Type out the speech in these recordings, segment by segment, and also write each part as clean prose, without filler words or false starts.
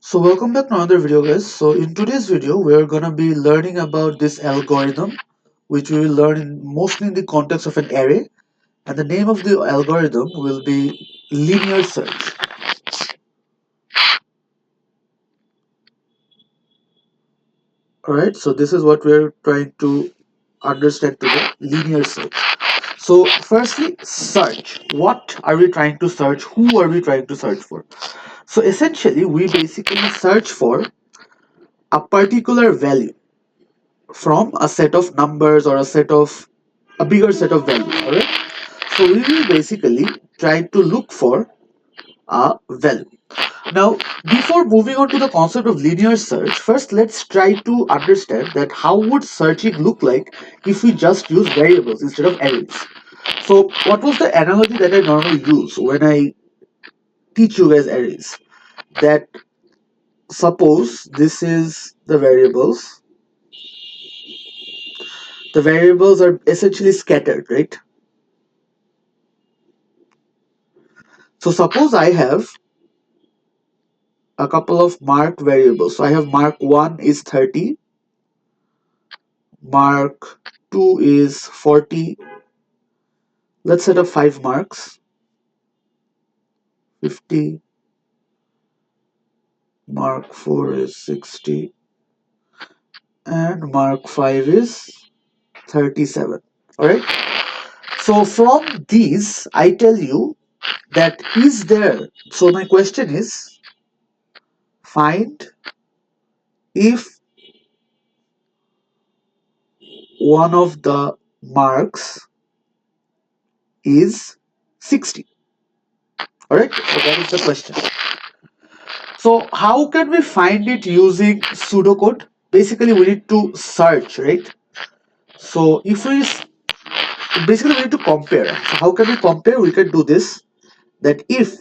So welcome back to another video, guys. So in today's video we are gonna be learning about this algorithm, which we will learn mostly in the context of an array, and the name of the algorithm will be linear search. Alright, so this is what we are trying to understand today, linear search. So firstly, search. What are we trying to search? Who are we trying to search for? So essentially we basically search for a particular value from a set of numbers or a bigger set of values. All right, so we will basically try to look for a value. Now, before moving on to the concept of linear search, first let's try to understand that how would searching look like if we just use variables instead of arrays. So what was the analogy that I normally use when I teach you guys arrays? That suppose this is the variables are essentially scattered, right? So suppose I have a couple of marked variables. So I have mark 1 is 30, mark 2 is 40. Let's set up 5 marks, 50, mark 4 is 60, and mark 5 is 37. Alright. So from these, I tell you that is there. So my question is find if one of the marks is 60. Alright. So that is the question. So how can we find it using pseudocode? Basically, we need to search, right? So if we basically we need to compare. So how can we compare? We can do this. That if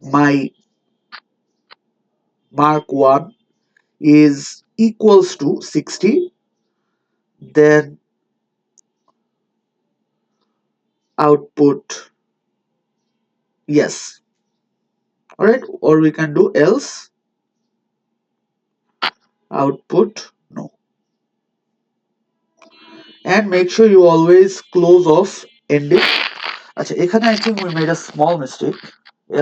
my mark 1 is equals to 60, then output yes. Alright, or we can do else output no. And make sure you always close off ending. আচ্ছা এখানে I think we made a small mistake,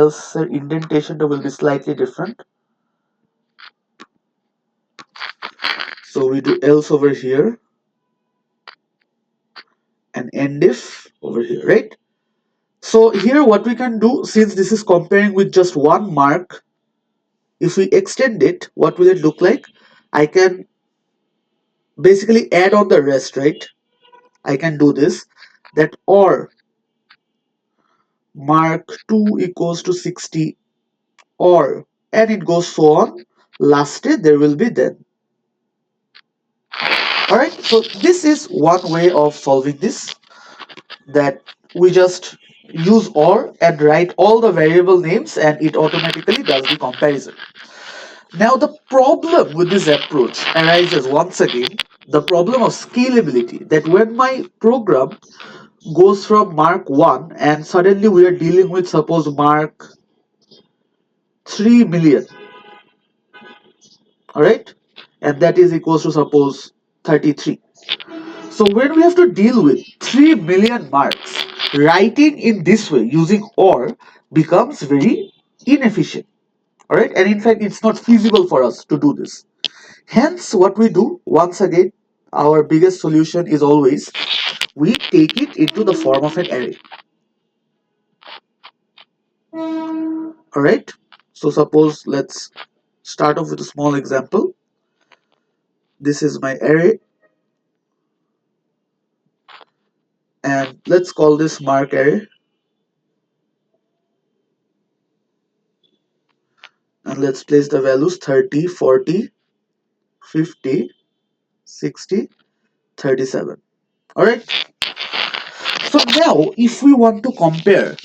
else indentation will be slightly different. So we do else over here and end if over here, right? So here what we can do, since this is comparing with just one mark, if we extend it, what will it look like? I can basically add on the rest, right? I can do this, that or mark 2 equals to 60 or, and it goes so on. Lastly there will be then. Alright, so this is one way of solving this, that we just use or and write all the variable names and it automatically does the comparison. Now the problem with this approach arises once again, the problem of scalability, that when my program goes from mark 1 and suddenly we are dealing with suppose mark 3 million, alright, and that is equals to suppose 33. So when we have to deal with 3 million marks, writing in this way using or becomes very inefficient. Alright, and in fact it's not feasible for us to do this. Hence what we do, once again, our biggest solution is always we take it into the form of an array. Alright, so suppose let's start off with a small example. This is my array and let's call this mark array, and let's place the values 30, 40, 50, 60, 37. Alright, so now if we want to compare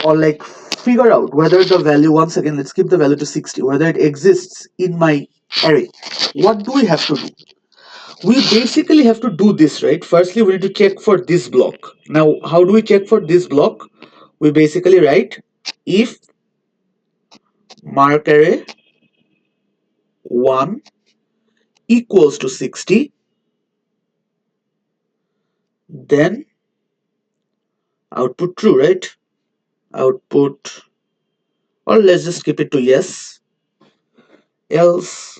or like figure out whether the value, once again let's keep the value to 60, whether it exists in my array, what do we have to do? We basically have to do this, right? Firstly we need to check for this block. Now how do we check for this block? We basically write if mark array 1 equals to 60, then output true, right? Output, or let's just keep it to yes, else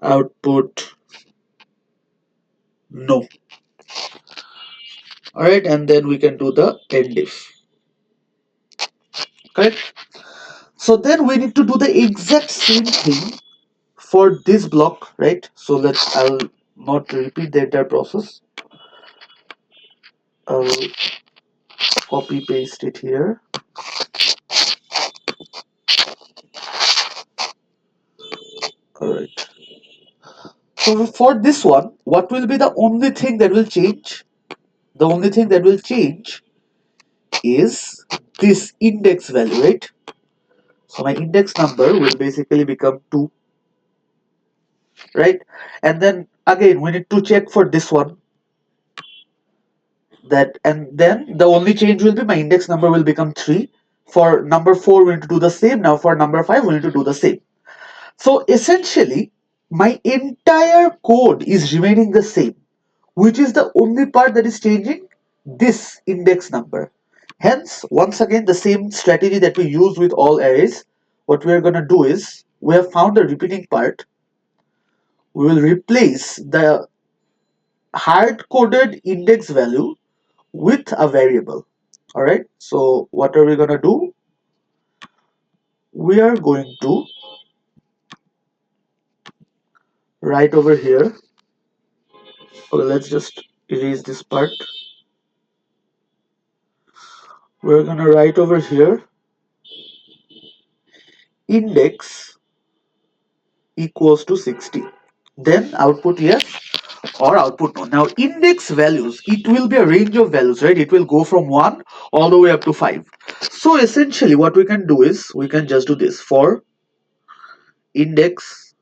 output no. All right, and then we can do the end if. Correct. So then we need to do the exact same thing for this block, right? So I'll not repeat the entire process. I'll copy paste it here. All right. So for this one, what will be the only thing that will change? The only thing that will change is this index value, right? So my index number will basically become 2, right? And then again, we need to check for this one, that, and then the only change will be my index number will become 3. For number 4, we need to do the same. Now for number 5, we need to do the same. So essentially, my entire code is remaining the same, which is the only part that is changing, this index number. Hence, once again, the same strategy that we use with all arrays. What we are going to do is, we have found the repeating part. We will replace the hard-coded index value with a variable. All right. So what are we going to do? We are going to write over here. Okay, let's just erase this part. We're going to write over here index equals to 60. Then output yes or output no. Now index values, it will be a range of values, right? It will go from 1 all the way up to 5. So essentially what we can do is, we can just do this for index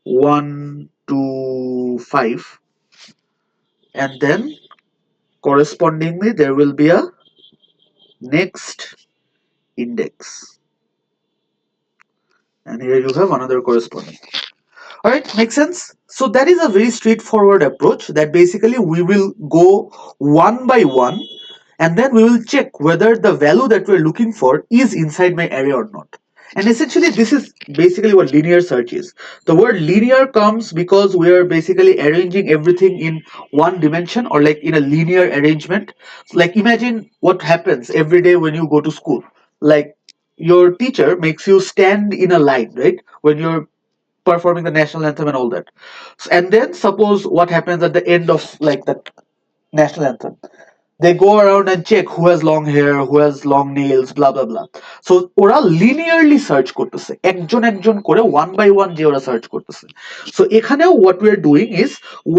1 to 5, and then correspondingly there will be a next index, and here you have another corresponding. All right, makes sense. So that is a very straightforward approach, that basically we will go one by one, and then we will check whether the value that we're looking for is inside my array or not. And essentially this is basically what linear search is. The word linear comes because we are basically arranging everything in one dimension, or like in a linear arrangement. Like imagine what happens every day when you go to school. Like your teacher makes you stand in a line, right, when you're performing the national anthem and all that. And then suppose what happens at the end of like the national anthem, they go around and check who has long hair, who has long nails, blah blah blah. So ওরা linearly search করতেছে, একজন একজন করে one by one যে ওরা search করতেছে. So এখানেও what we are doing is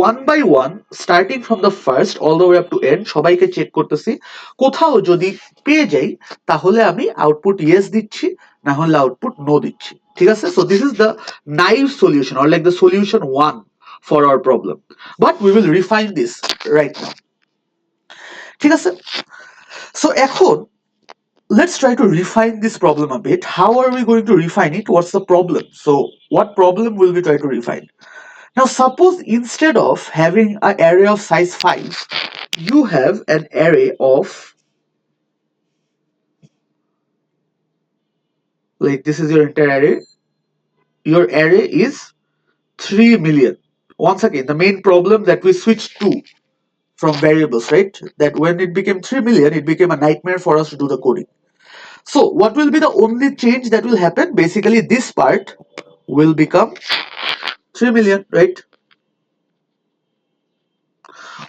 one by one, starting from the first all the way up to end, সবাইকে চেক করতেছি, কোথাও যদি পেয়ে যাই তাহলে আমি আউটপুট yes দিচ্ছি, না হলে আউটপুট no দিচ্ছি, ঠিক আছে? So this is the naive solution, or like the solution 1 for our problem, but we will refine this right now. ঠিক আছে? So এখন let's try to refine this problem a bit. How are we going to refine it? What's the problem? So what problem will we try to refine? Now suppose instead of having an array of size 5, you have an array of, like this is your entire array. Your array is 3 million. Once again, the main problem that we switched to from variables, right? That when it became 3 million, it became a nightmare for us to do the coding. So what will be the only change that will happen? Basically this part will become 3 million, right?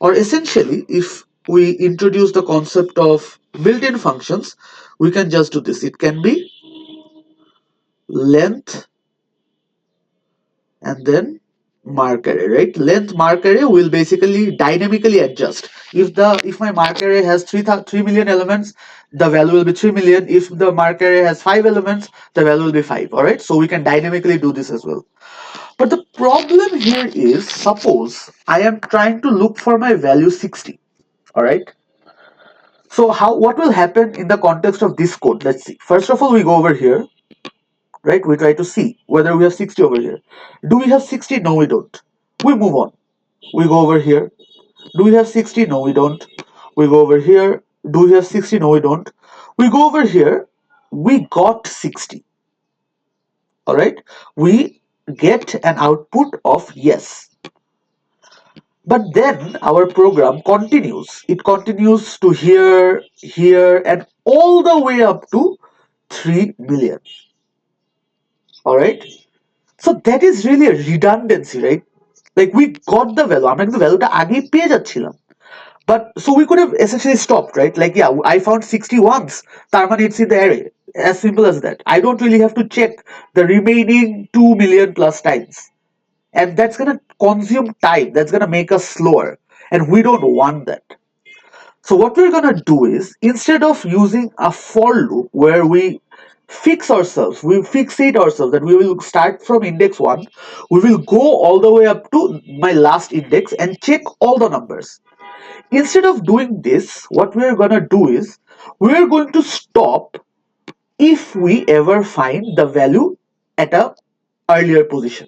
Or essentially, if we introduce the concept of built-in functions, we can just do this. It can be length and then mark array, right? Length mark array will basically dynamically adjust. If my mark array has 3 million elements, the value will be 3 million. If the mark array has 5 elements, the value will be 5. All right, so we can dynamically do this as well. But the problem here is, suppose I am trying to look for my value 60. All right, So what will happen in the context of this code? Let's see. First of all, we go over here, right? We try to see whether we have 60 over here. Do we have 60? No, we don't. We move on. We go over here. Do we have 60? No, we don't. We go over here. Do we have 60? No, we don't. We go over here. We got 60. All right. We get an output of yes. But then our program continues. It continues to here, here, and all the way up to 3 million. All right. So that is really a redundancy, right? Like we got the value. আমরা কিন্তু ভ্যালুটা আগেই পেয়ে যাচ্ছিলাম। But so we could have essentially stopped, right? Like, yeah, I found 60 once. তার মানে it's in the array. As simple as that. I don't really have to check the remaining 2 million plus times. And that's gonna consume time. That's gonna make us slower. And we don't want that. So what we're gonna do is instead of using a for loop where we we fixate ourselves that we will start from index 1, we will go all the way up to my last index and check all the numbers. Instead of doing this, what we're gonna do is we're going to stop if we ever find the value at a earlier position.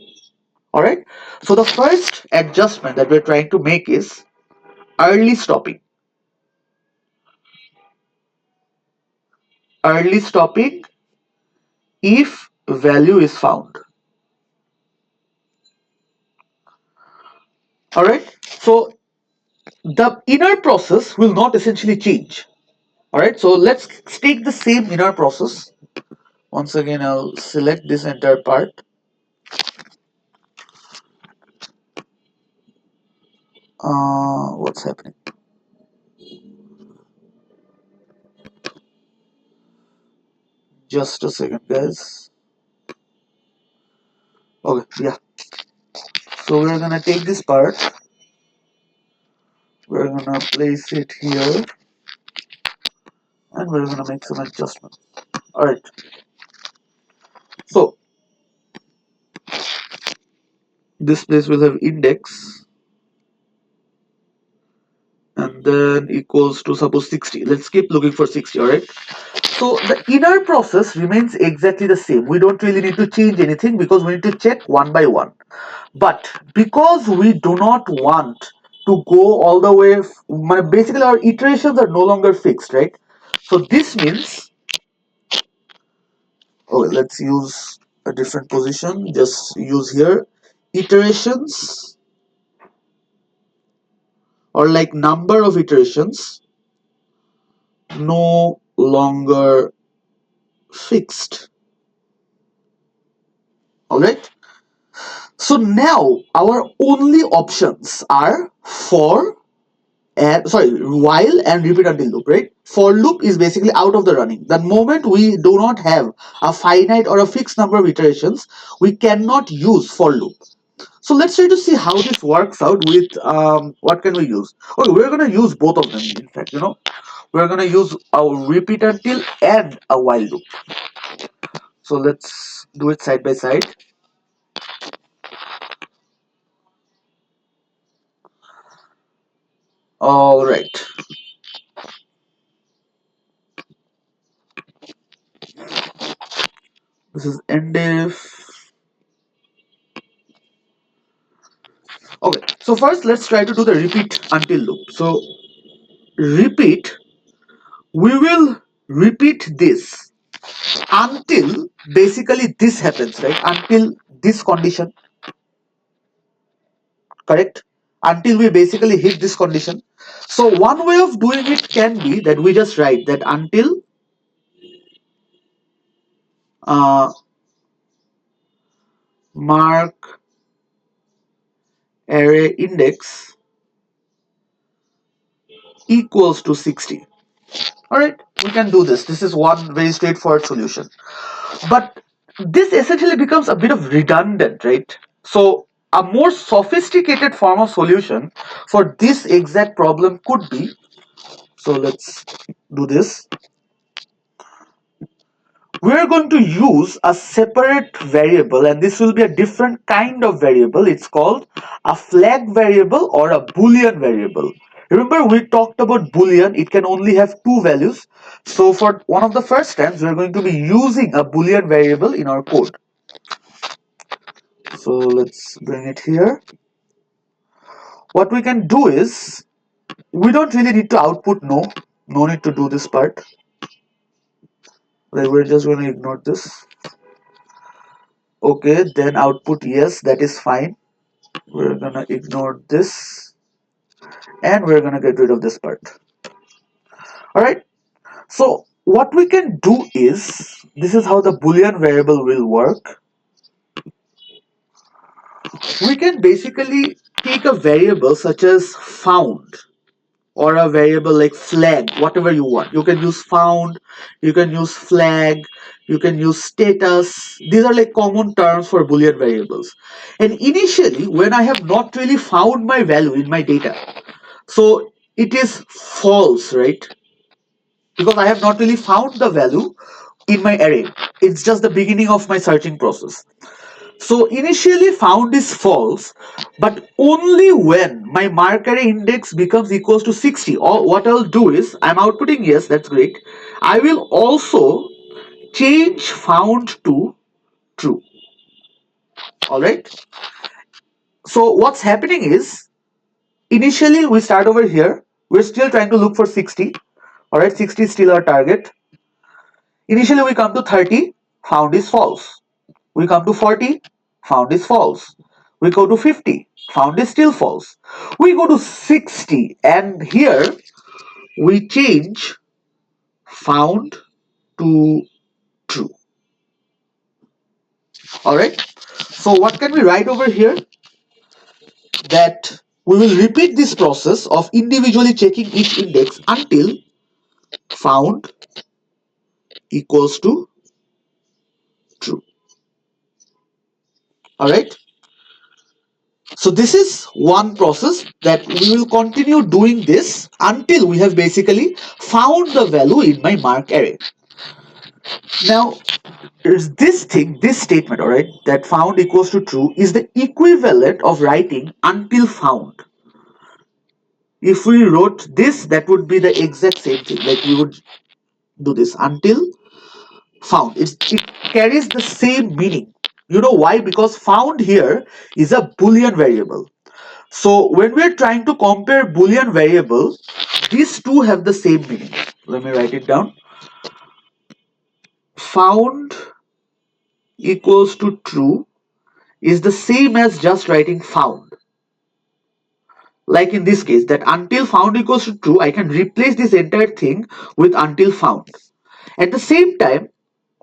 All right. So the first adjustment that we're trying to make is early stopping. Early stopping if value is found. All right. So the inner process will not essentially change. All right. So let's take the same inner process. Once again, I'll select this entire part. What's happening? Just a second, guys. Okay, yeah. So we're gonna take this part. We're gonna place it here, and we're gonna make some adjustments. All right. So this place will have index, and then equals to suppose 60. Let's keep looking for 60. All right. So the inner process remains exactly the same. We don't really need to change anything because we need to check one by one. But because we do not want to go all the way, basically our iterations are no longer fixed, right? So this means, okay, let's use a different position. Just use here iterations or like number of iterations no longer fixed. All right. So now our only options are for and while and repeat until loop, right? For loop is basically out of the running. The moment we do not have a finite or a fixed number of iterations, we cannot use for loop. So let's try to see how this works out with what can we use? Okay, we're gonna use both of them. In fact, we're gonna use a repeat until and a while loop. So let's do it side by side. All right. This is endif. Okay, so first let's try to do the repeat until loop. So repeat, we will repeat this until basically this happens, right? Until this condition, correct? Until we basically hit this condition. So one way of doing it can be that we just write that until mark array index equals to 60. All right, we can do this. This is one very straightforward solution. But this essentially becomes a bit of redundant, right? So a more sophisticated form of solution for this exact problem could be, so let's do this. We're going to use a separate variable, and this will be a different kind of variable. It's called a flag variable or a boolean variable. Remember, we talked about Boolean, it can only have two values. So for one of the first times, we're going to be using a Boolean variable in our code. So let's bring it here. What we can do is, we don't really need to output no need to do this part. Like, we're just going to ignore this. Okay, then output yes, that is fine. We're going to ignore this, and we're going to get rid of this part. All right. So what we can do is, this is how the Boolean variable will work. We can basically take a variable such as found, or a variable like flag, whatever you want. You can use found, you can use flag, you can use status. These are like common terms for Boolean variables. And initially, when I have not really found my value in my data, so it is false, right? Because I have not really found the value in my array. It's just the beginning of my searching process. So initially found is false, but only when my mark array index becomes equals to 60. Or what I'll do is, I'm outputting yes, that's great. I will also change found to true. Alright. So what's happening is, initially we start over here. We're still trying to look for 60. Alright, 60 is still our target. Initially we come to 30, found is false. We come to 40, found is false. We go to 50, found is still false. We go to 60, and here we change found to true. Alright, so what can we write over here? That we will repeat this process of individually checking each index until found equals to true. Alright, so this is one process that we will continue doing this until we have basically found the value in my mark array. Now, is this thing, this statement, alright, that found equals to true is the equivalent of writing until found. If we wrote this, that would be the exact same thing. Like, we would do this until found. It carries the same meaning. You know why? Because found here is a Boolean variable. So when we're trying to compare Boolean variable, these two have the same meaning. Let me write it down. Found equals to true is the same as just writing found. Like in this case, that until found equals to true, I can replace this entire thing with until found. At the same time,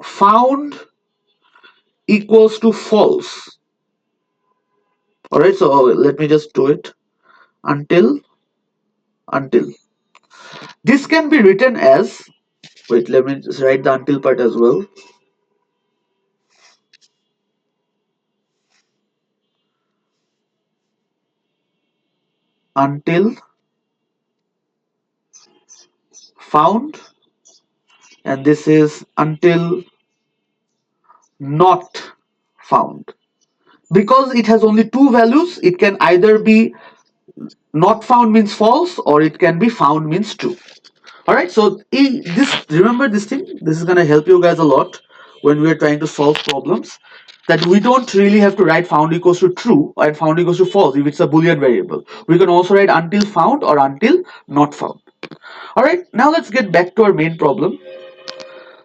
found equals to false. Alright, so let me just do it. Until. This can be written as, wait, let me just write the until part as well. Until found, and this is until not found. Because it has only two values, it can either be not found means false, or it can be found means true. All right, so this, remember this thing, this is going to help you guys a lot when we are trying to solve problems, that we don't really have to write found equals to true and found equals to false if it's a Boolean variable. We can also write until found or until not found. All right, now let's get back to our main problem.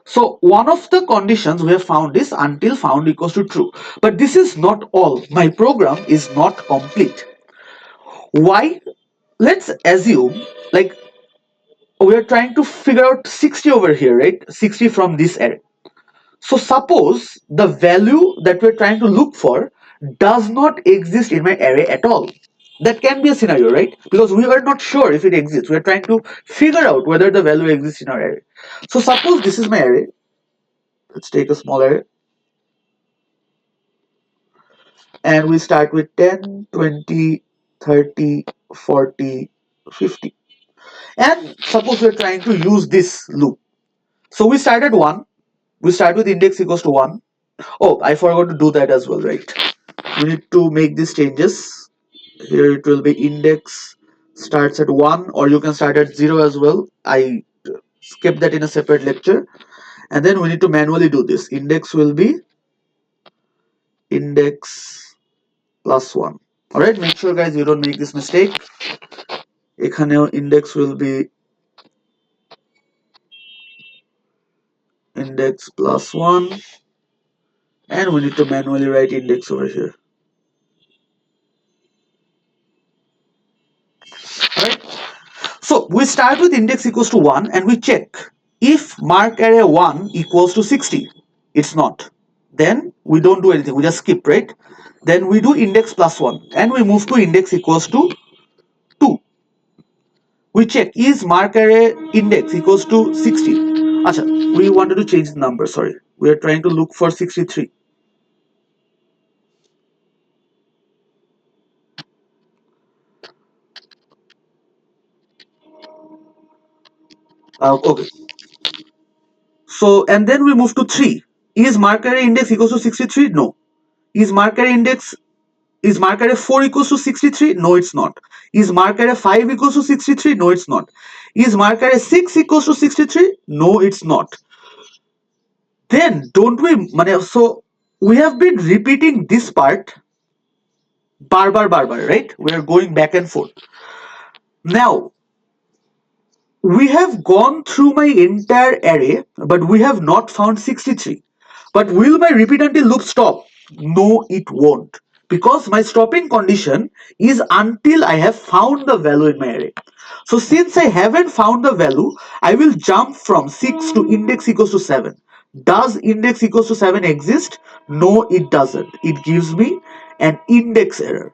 So one of the conditions we have found is until found equals to true, but this is not all. My program is not complete. Why? Let's assume, like, we are trying to figure out 60 over here, right? 60 from this array. So suppose the value that we're trying to look for does not exist in my array at all. That can be a scenario, right? Because we are not sure if it exists. We're trying to figure out whether the value exists in our array. So suppose this is my array. Let's take a small array. And we start with 10, 20, 30, 40, 50. And suppose we're trying to use this loop. So we start at 1. We start with index equals to 1. Oh, I forgot to do that as well, right? We need to make these changes. Here it will be index starts at 1, or you can start at 0 as well. I skipped that in a separate lecture. And then we need to manually do this. Index will be index plus 1. Alright, make sure guys you don't make this mistake. এখানেও index will be index plus 1, and we need to manually write index over here. Alright, so we start with index equals to 1 and we check if mark array 1 equals to 60. It's not. Then we don't do anything, we just skip, right? Then we do index plus 1 and we move to index equals to 2. We check is mark array index equals to 60. Acha, we wanted to change the number, sorry. We are trying to look for 63. Okay. So, and then we move to 3. Is mark array index equals to 63? No. Is mark array index, is mark array 4 equals to 63? No, it's not. Is mark array 5 equals to 63? No, it's not. Is mark array 6 equals to 63? No, it's not. Then don't we, so we have been repeating this part bar, right? We are going back and forth. Now, we have gone through my entire array, but we have not found 63. But will my repeat until loop stop? No, it won't. Because my stopping condition is until I have found the value in my array. So since I haven't found the value, I will jump from 6 to index equals to 7. Does index equals to 7 exist? No, it doesn't. It gives me an index error.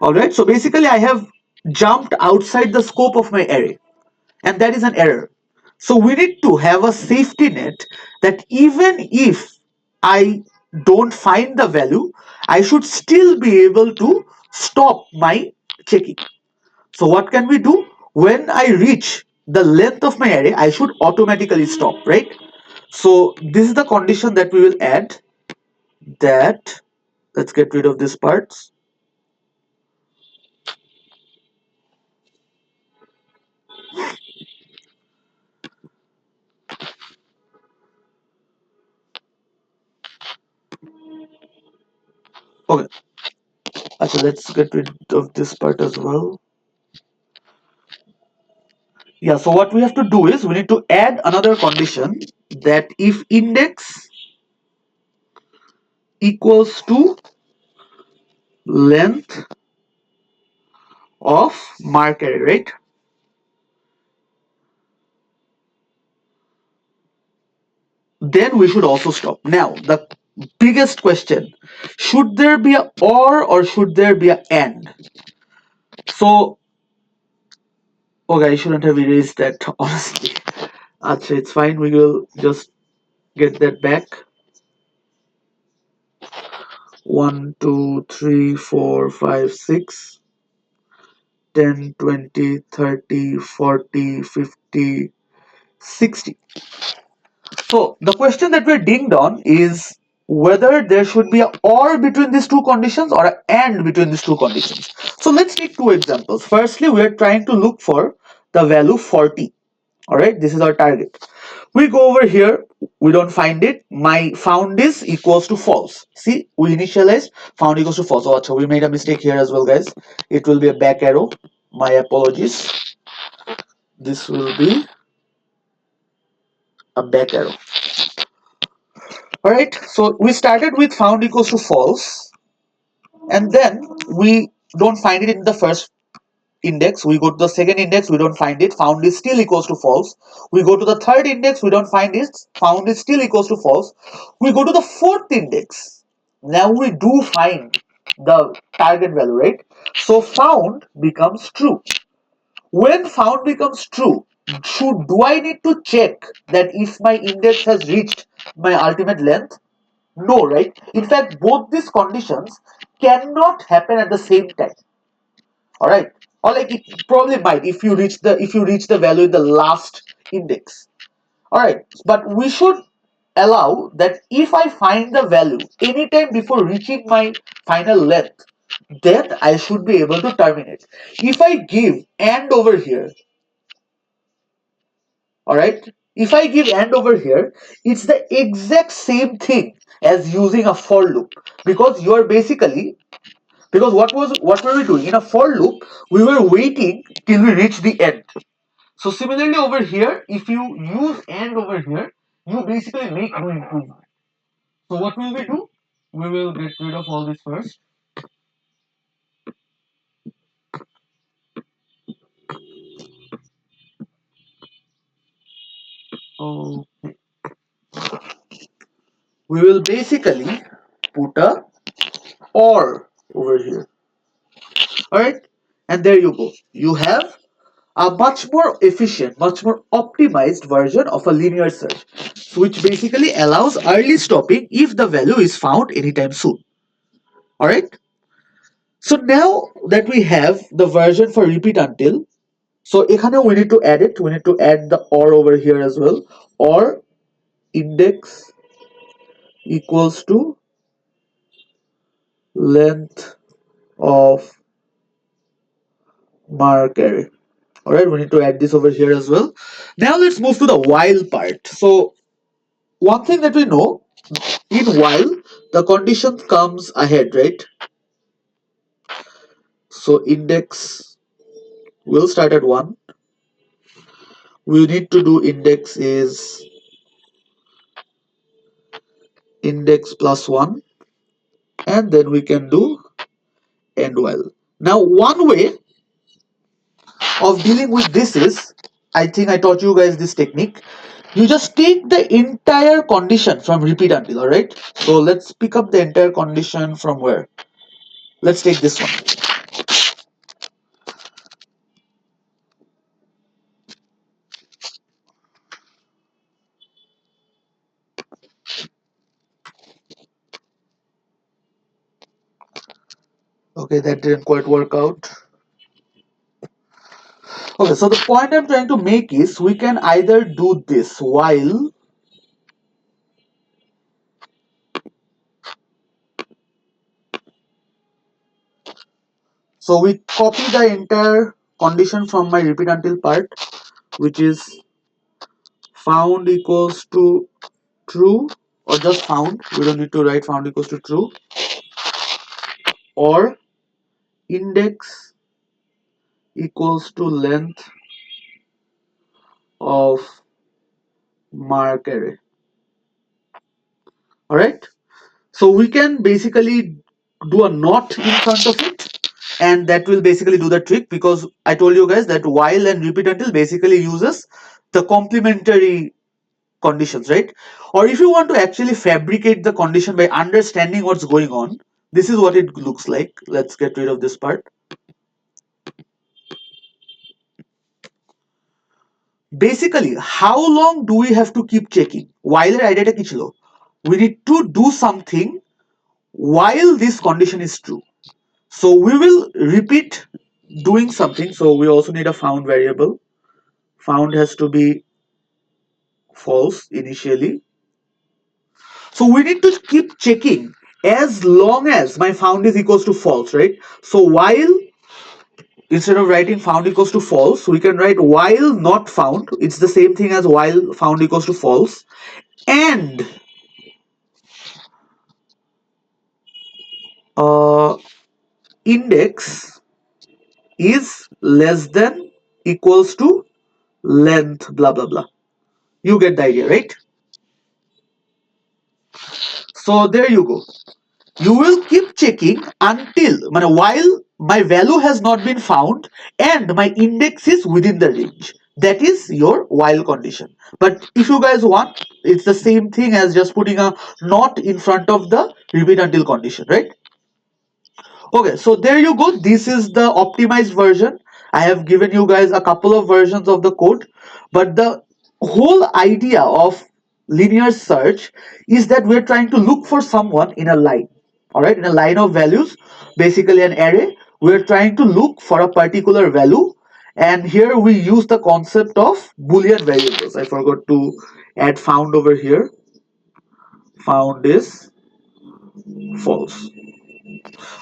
Alright, so basically I have jumped outside the scope of my array, and that is an error. So we need to have a safety net that even if I don't find the value, I should still be able to stop my checking. So what can we do? When I reach the length of my array, I should automatically stop, right? So this is the condition that we will add, that, let's get rid of these parts. Okay, so let's get rid of this part as well. Yeah, so what we have to do is we need to add another condition, that if index equals to length of mark array, right? Then we should also stop. Now, the biggest question, should there be a or should there be a and? So, okay, I shouldn't have erased that, honestly. Actually, it's fine, we will just get that back. 1, 2, 3, 4, 5, 6, 10, 20, 30, 40, 50, 60. So the question that we're dinged on is whether there should be a or between these two conditions or an and between these two conditions. So let's take two examples. Firstly, we are trying to look for the value 40. All right, this is our target. We go over here, we don't find it. My found is equals to false. See, we initialized found equals to false. Oh, so we made a mistake here as well, guys. It will be a back arrow. My apologies. This will be a back arrow. All right, so we started with found equals to false, and then we don't find it in the first index. We go to the second index, we don't find it, found is still equals to false. We go to the third index, we don't find it, found is still equals to false. We go to the fourth index, now we do find the target value, right? So found becomes true. When found becomes true, do I need to check that if my index has reached my ultimate length? No, right? In fact, both these conditions cannot happen at the same time. All right, or like it probably might if you reach the value in the last index. All right, but we should allow that if I find the value anytime before reaching my final length, then I should be able to terminate. If I give AND over here, alright, if I give AND over here, it's the exact same thing as using a for loop, because you are basically, because what were we doing in a for loop? We were waiting till we reach the end. So similarly over here, if you use AND over here, you basically make no improvement. So what will we do? We will get rid of all this first. Oh, we will basically put a OR over here. Alright? And there you go. You have a much more efficient, much more optimized version of a linear search, which basically allows early stopping if the value is found anytime soon. Alright? So now that we have the version for repeat until, so ekhane we need to add it, we need to add the OR over here as well. OR index equals to length of mark array. Alright, we need to add this over here as well. Now let's move to the while part. So one thing that we know, in while the condition comes ahead, right? So index will start at 1. We need to do index is index plus 1, and then we can do end while. Now one way of dealing with this is, I think I taught you guys this technique. You just take the entire condition from repeat until, alright? So let's pick up the entire condition from where? Let's take this one. Okay, that didn't quite work out. Okay, so the point I'm trying to make is we can either do this while so we copy the entire condition from my repeat until part, which is found equals to true, or just found, we don't need to write found equals to true, or index equals to length of mark array. Alright, so we can basically do a not in front of it, and that will basically do the trick, because I told you guys that while and repeat until basically uses the complementary conditions, right? Or if you want to actually fabricate the condition by understanding what's going on, this is what it looks like. Let's get rid of this part. Basically, how long do we have to keep checking? While idea ki chilo, we need to do something while this condition is true. So we will repeat doing something. So we also need a found variable. Found has to be false initially. So we need to keep checking as long as my found is equals to false, right? So while, instead of writing found equals to false, we can write while not found. It's the same thing as while found equals to false. And index is less than equals to length blah blah blah. You get the idea, right? So there you go. You will keep checking until while my value has not been found and my index is within the range. That is your while condition. But if you guys want, it's the same thing as just putting a not in front of the repeat until condition, right? Okay, so there you go. This is the optimized version. I have given you guys a couple of versions of the code, but the whole idea of linear search is that we're trying to look for someone in a line. All right, in a line of values, basically an array. We're trying to look for a particular value, and here we use the concept of Boolean variables. I forgot to add found over here. Found is false.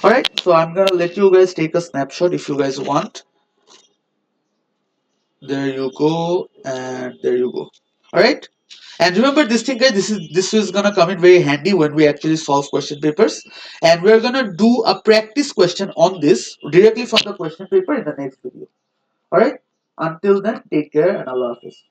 Alright, so I'm gonna let you guys take a snapshot if you guys want. There you go, and there you go. Alright? And remember this thing, guys, this is gonna come in very handy when we actually solve question papers. And we're gonna do a practice question on this directly from the question paper in the next video. Alright? Until then, take care and Allah Hafiz.